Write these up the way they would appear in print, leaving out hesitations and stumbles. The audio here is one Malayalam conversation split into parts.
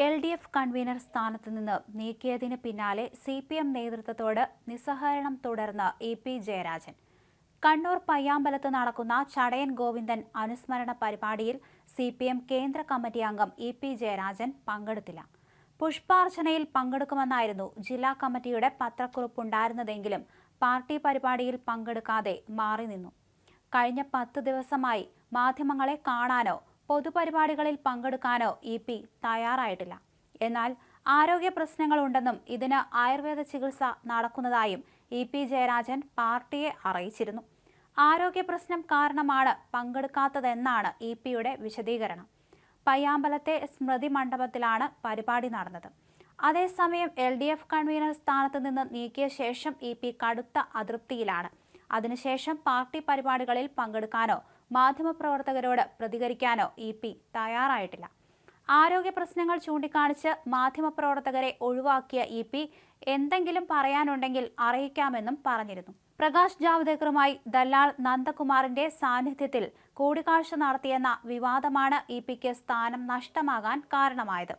എൽ.ഡി.എഫ് കൺവീനർ സ്ഥാനത്ത് നിന്ന് നീക്കിയതിന് പിന്നാലെ CPM നേതൃത്വത്തോട് നിസ്സഹകരണം തുടർന്ന് ഇ.പി. ജയരാജൻ. കണ്ണൂർ പയ്യാമ്പലത്ത് നടക്കുന്ന ചടയൻ ഗോവിന്ദൻ അനുസ്മരണ പരിപാടിയിൽ CPM കേന്ദ്ര കമ്മിറ്റി അംഗം ഇ.പി. ജയരാജൻ പങ്കെടുത്തില്ല. പുഷ്പാർച്ചനയിൽ പങ്കെടുക്കുമെന്നായിരുന്നു ജില്ലാ കമ്മിറ്റിയുടെ പത്രക്കുറിപ്പുണ്ടായിരുന്നതെങ്കിലും പാർട്ടി പരിപാടിയിൽ പങ്കെടുക്കാതെ മാറി നിന്നു. കഴിഞ്ഞ 10 ദിവസമായി മാധ്യമങ്ങളെ കാണാനോ പൊതുപരിപാടികളിൽ പങ്കെടുക്കാനോ ഇ.പി. തയ്യാറായിട്ടില്ല. എന്നാൽ ആരോഗ്യ പ്രശ്നങ്ങളുണ്ടെന്നും ഇതിന് ആയുർവേദ ചികിത്സ നടക്കുന്നതായും ഇ.പി. ജയരാജൻ പാർട്ടിയെ അറിയിച്ചിരുന്നു. ആരോഗ്യ പ്രശ്നം കാരണമാണ് പങ്കെടുക്കാത്തതെന്നാണ് ഇ.പി.യുടെ വിശദീകരണം. പയ്യാമ്പലത്തെ സ്മൃതി മണ്ഡപത്തിലാണ് പരിപാടി നടന്നത്. അതേസമയം എൽ.ഡി.എഫ് കൺവീനർ സ്ഥാനത്ത് നിന്ന് നീക്കിയ ശേഷം ഇ.പി. കടുത്ത അതൃപ്തിയിലാണ്. അതിനുശേഷം പാർട്ടി പരിപാടികളിൽ പങ്കെടുക്കാനോ മാധ്യമപ്രവർത്തകരോട് പ്രതികരിക്കാനോ ഇ.പി. തയ്യാറായിട്ടില്ല. ആരോഗ്യ പ്രശ്നങ്ങൾ ചൂണ്ടിക്കാണിച്ച് മാധ്യമപ്രവർത്തകരെ ഒഴിവാക്കിയ ഇ.പി. എന്തെങ്കിലും പറയാനുണ്ടെങ്കിൽ അറിയിക്കാമെന്നും പറഞ്ഞിരുന്നു. പ്രകാശ് ജാവ്ദേക്കറുമായി ദല്ലാൽ നന്ദകുമാറിന്റെ സാന്നിധ്യത്തിൽ കൂടിക്കാഴ്ച നടത്തിയെന്ന വിവാദമാണ് ഇ.പി.ക്ക് സ്ഥാനം നഷ്ടമാകാൻ കാരണമായത്.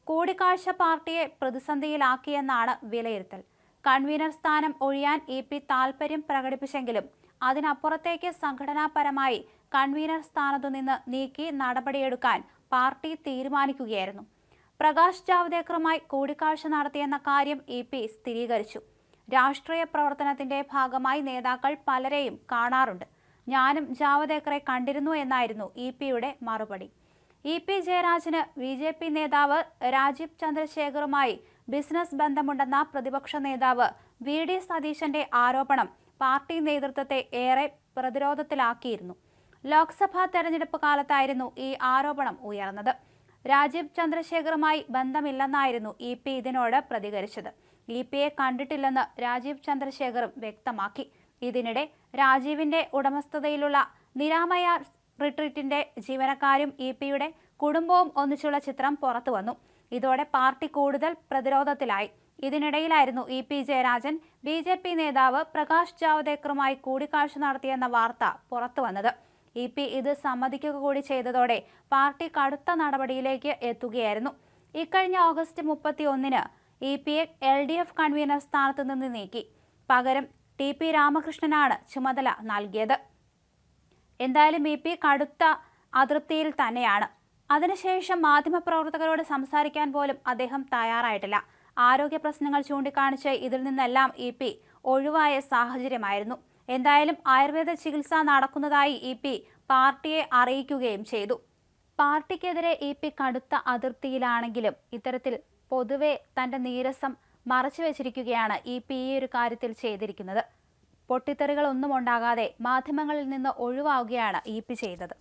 കൂടിക്കാഴ്ച പാർട്ടിയെ പ്രതിസന്ധിയിലാക്കിയെന്നാണ് വിലയിരുത്തൽ. കൺവീനർ സ്ഥാനം ഒഴിയാൻ ഇ.പി. താൽപര്യം പ്രകടിപ്പിച്ചെങ്കിലും അതിനപ്പുറത്തേക്ക് സംഘടനാപരമായി കൺവീനർ സ്ഥാനത്തു നിന്ന് നീക്കി നടപടിയെടുക്കാൻ പാർട്ടി തീരുമാനിക്കുകയായിരുന്നു. പ്രകാശ് ജാവ്ദേക്കറുമായി കൂടിക്കാഴ്ച നടത്തിയെന്ന കാര്യം ഇ.പി. സ്ഥിരീകരിച്ചു. രാഷ്ട്രീയ പ്രവർത്തനത്തിന്റെ ഭാഗമായി നേതാക്കൾ പലരെയും കാണാറുണ്ട്. ഞാനും ജാവ്ദേക്കറെ കണ്ടിരുന്നു എന്നായിരുന്നു ഇ.പി.യുടെ മറുപടി. ഇ.പി. ജയരാജന് ബി.ജെ.പി. നേതാവ് രാജീവ് ചന്ദ്രശേഖറുമായി ബിസിനസ് ബന്ധമുണ്ടെന്ന പ്രതിപക്ഷ നേതാവ് വി.ഡി. സതീശന്റെ ആരോപണം പാർട്ടി നേതൃത്വത്തെ ഏറെ പ്രതിരോധത്തിലാക്കിയിരുന്നു. ലോക്സഭാ തെരഞ്ഞെടുപ്പ് കാലത്തായിരുന്നു ഈ ആരോപണം ഉയർന്നത്. രാജീവ് ചന്ദ്രശേഖറുമായി ബന്ധമില്ലെന്നായിരുന്നു ഇ.പി. ഇതിനോട് പ്രതികരിച്ചത്. ഇ.പി.യെ കണ്ടിട്ടില്ലെന്ന് രാജീവ് ചന്ദ്രശേഖറും വ്യക്തമാക്കി. ഇതിനിടെ രാജീവിന്റെ ഉടമസ്ഥതയിലുള്ള നിരാമയ റിട്രീറ്റിന്റെ ജീവനക്കാരും ഇ.പി.യുടെ കുടുംബവും ഒന്നിച്ചുള്ള ചിത്രം പുറത്തുവന്നു. ഇതോടെ പാർട്ടി കൂടുതൽ പ്രതിരോധത്തിലായി. ഇതിനിടയിലായിരുന്നു ഇ.പി. ജയരാജൻ ബി.ജെ.പി. നേതാവ് പ്രകാശ് ജാവ്ദേക്കറുമായി കൂടിക്കാഴ്ച നടത്തിയെന്ന വാർത്ത പുറത്തുവന്നത്. ഇ.പി. ഇത് സമ്മതിക്കുക കൂടി ചെയ്തതോടെ പാർട്ടി കടുത്ത നടപടിയിലേക്ക് എത്തുകയായിരുന്നു. ഇക്കഴിഞ്ഞ ഓഗസ്റ്റ് 31-ന് ഇ.പി.യെ എൽ.ഡി.എഫ് കൺവീനർ സ്ഥാനത്ത് നിന്ന് നീക്കി. പകരം ടി.പി. രാമകൃഷ്ണനാണ് ചുമതല നൽകിയത്. എന്തായാലും ഇ.പി. കടുത്ത അതൃപ്തിയിൽ തന്നെയാണ്. അതിനുശേഷം മാധ്യമപ്രവർത്തകരോട് സംസാരിക്കാൻ പോലും അദ്ദേഹം തയ്യാറായിട്ടില്ല. ആരോഗ്യ പ്രശ്നങ്ങൾ ചൂണ്ടിക്കാണിച്ച് ഇതിൽ നിന്നെല്ലാം ഇ.പി. ഒഴിവായ സാഹചര്യമായിരുന്നു. എന്തായാലും ആയുർവേദ ചികിത്സ നടക്കുന്നതായി ഇ.പി. പാർട്ടിയെ അറിയിക്കുകയും ചെയ്തു. പാർട്ടിക്കെതിരെ ഇ.പി. കടുത്ത അതൃപ്തിയിലാണെങ്കിലും ഇത്തരത്തിൽ പൊതുവെ തന്റെ നീരസം മറച്ചുവെച്ചിരിക്കുകയാണ് ഇ.പി. ഈ ഒരു കാര്യത്തിൽ ചെയ്തിരിക്കുന്നത്. പൊട്ടിത്തെറികളൊന്നും ഉണ്ടാകാതെ മാധ്യമങ്ങളിൽ നിന്ന് ഒഴിവാവുകയാണ് ഇ.പി. ചെയ്തത്.